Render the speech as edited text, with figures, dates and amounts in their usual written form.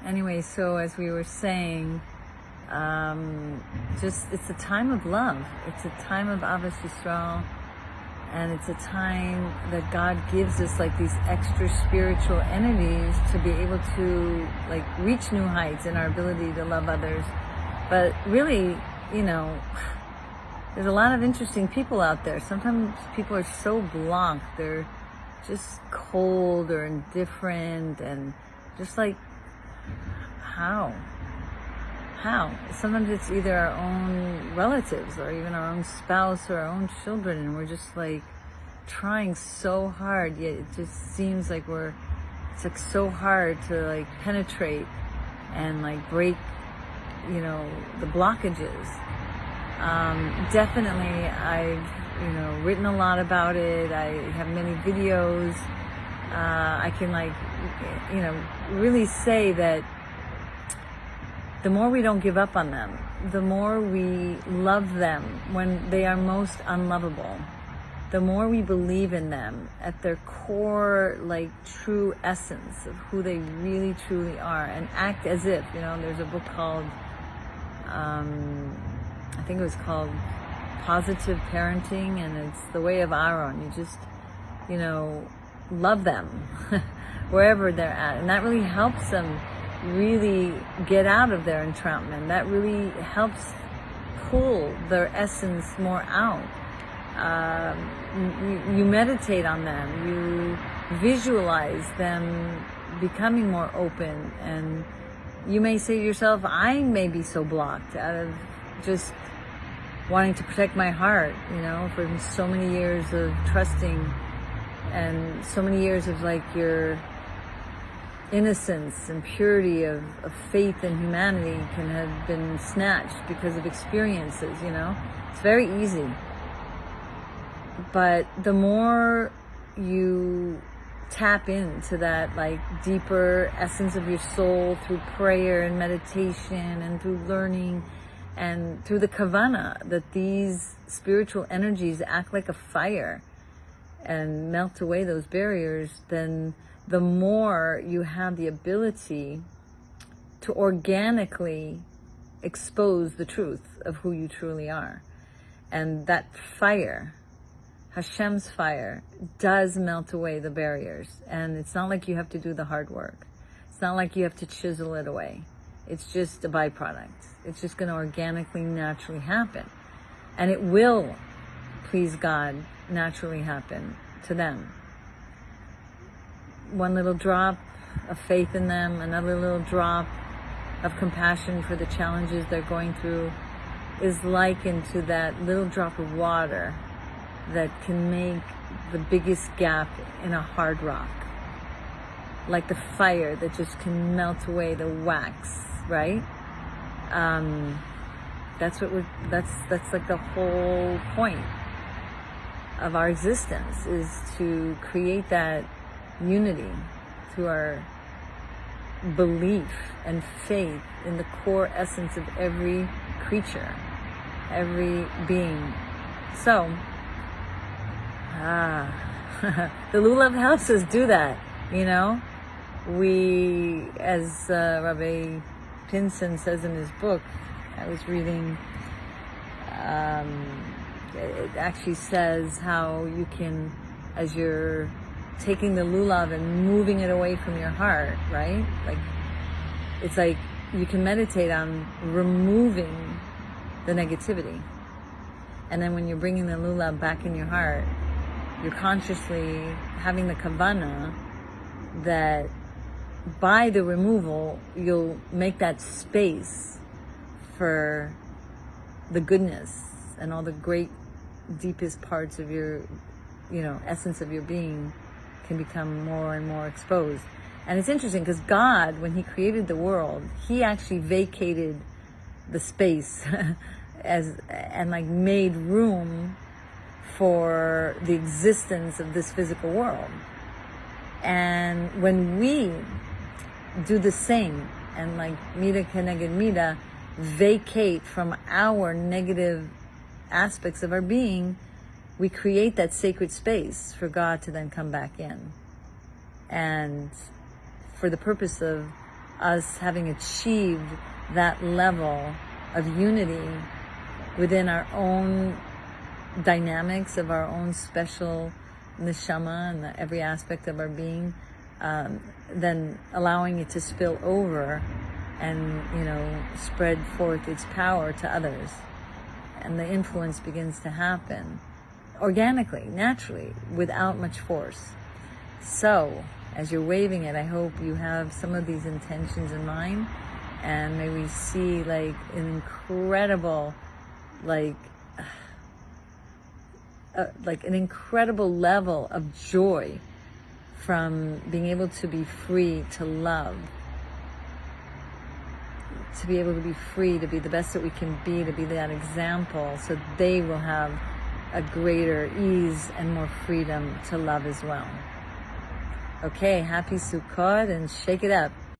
Anyway, so as we were saying, it's a time of love. It's a time of Ahavas Yisroel, and it's a time that God gives us like these extra spiritual entities to be able to like reach new heights in our ability to love others. But really, there's a lot of interesting people out there. Sometimes people are so blocked. They're just cold or indifferent and just like, how? Sometimes it's either our own relatives or even our own spouse or our own children, and we're just like trying so hard, yet it just seems like it's like so hard to like penetrate and like break, the blockages. Definitely I've, written a lot about it. I have many videos. I can really say that the more we don't give up on them, the more we love them when they are most unlovable, the more we believe in them at their core, like true essence of who they really truly are, and act as if, there's a book called, I think it was called Positive Parenting, and it's the way of Aaron. You just, love them wherever they're at, and that really helps them really get out of their entrapment. That really helps pull their essence more out. You meditate on them, you visualize them becoming more open, and you may say to yourself, I may be so blocked out of just wanting to protect my heart, for so many years of trusting and so many years of like your innocence and purity of faith in humanity can have been snatched because of experiences, It's very easy. But the more you tap into that like deeper essence of your soul through prayer and meditation and through learning and through the kavanah, that these spiritual energies act like a fire and melt away those barriers, then the more you have the ability to organically expose the truth of who you truly are. And that fire, Hashem's fire, does melt away the barriers. And it's not like you have to do the hard work. It's not like you have to chisel it away. It's just a byproduct. It's just going to organically, naturally happen. And it will, please God, naturally happen to them. One little drop of faith in them, another little drop of compassion for the challenges they're going through is likened to that little drop of water that can make the biggest gap in a hard rock. Like the fire that just can melt away the wax, right? That's like the whole point of our existence, is to create that unity through our belief and faith in the core essence of every creature, every being. So, the Lulav houses do that, We, as Rabbi Pinson says in his book, I was reading, it actually says how you can, as you're taking the lulav and moving it away from your heart, right? Like, it's like you can meditate on removing the negativity. And then when you're bringing the lulav back in your heart, you're consciously having the kavanah that by the removal, you'll make that space for the goodness and all the great, deepest parts of your, essence of your being can become more and more exposed. And it's interesting because God, when he created the world, he actually vacated the space and made room for the existence of this physical world. And when we do the same and mida keneged mida, vacate from our negative aspects of our being, we create that sacred space for God to then come back in. And for the purpose of us having achieved that level of unity within our own dynamics of our own special neshama and every aspect of our being, then allowing it to spill over and, spread forth its power to others. And the influence begins to happen organically, naturally, without much force. So, as you're waving it, I hope you have some of these intentions in mind, and may we see an incredible, an incredible level of joy from being able to be free to love, to be able to be free, to be the best that we can be, to be that example, so they will have a greater ease and more freedom to love as well. Okay, happy Sukkot, and shake it up.